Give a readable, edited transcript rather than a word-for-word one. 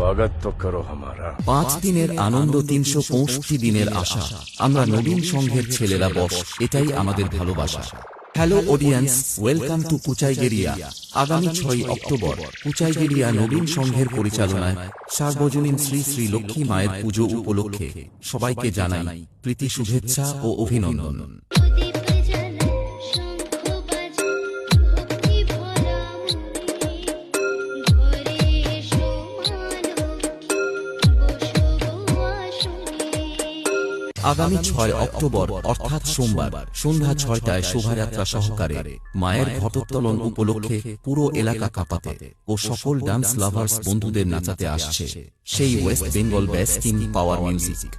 स्वागत तो करो हमारा। 5 দিনের আনন্দ, 365 দিনের আশা। আমরা নবীন সংঘের ছেলেরা বস, এটাই আমাদের ভালোবাসা। Hello audience, welcome to Kuchaigeria. আগামী 6 অক্টোবর কুচাইগেরিয়া নবীন সংঘের পরিচালনায় সার্বজনীন শ্রী শ্রী লক্ষ্মী মায়ের পুজো উপলক্ষে সবাইকে জানাই প্রীতি, শুভেচ্ছা ও অভিনন্দন। আগামী 6 অক্টোবর অর্থাৎ সোমবার সন্ধ্যা 6টায় শোভাযাত্রা সহকারে মায়ের ঘটোত্তোলন উপলক্ষে পুরো এলাকা কাঁপাতে ও সকল ডান্স লাভার্স বন্ধুদের নাচাতে আসছে সেই West Bengal best king power music.